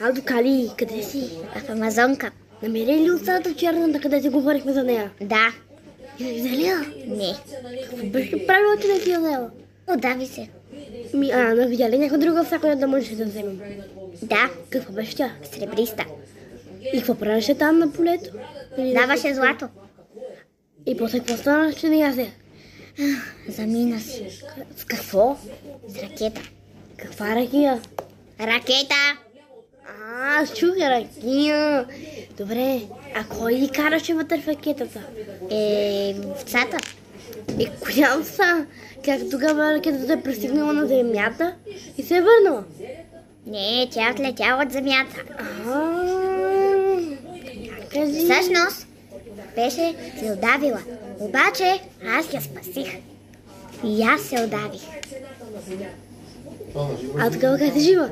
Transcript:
Алдо, Кали, къде си? В Амазонка. Намери ли овцата черната, къде си говорихме за нея? Да. И не взели я? Не. Какво беше правило, че не си я взела? Удави се. Но видя ли някаква друга овца, която да можеше да вземем? Да. Какво беше тя? Сребриста. И какво правеше там на полето? Даваше злато. И после какво стана, че не я взе? Замина си. С какво? С ракета. Каква ракия? Ракета! Чух ракия. Добре, а кой ги караше вътре в ракетата? Овцата. И коя овца? Как тогава ракетата е пристигнала на земята и се е върнала? Не, тя е отлетяла от земята. Кажи. Всъщност, беше се удавила. Обаче, аз я спасих. И аз се удавих. А тогава как си жива?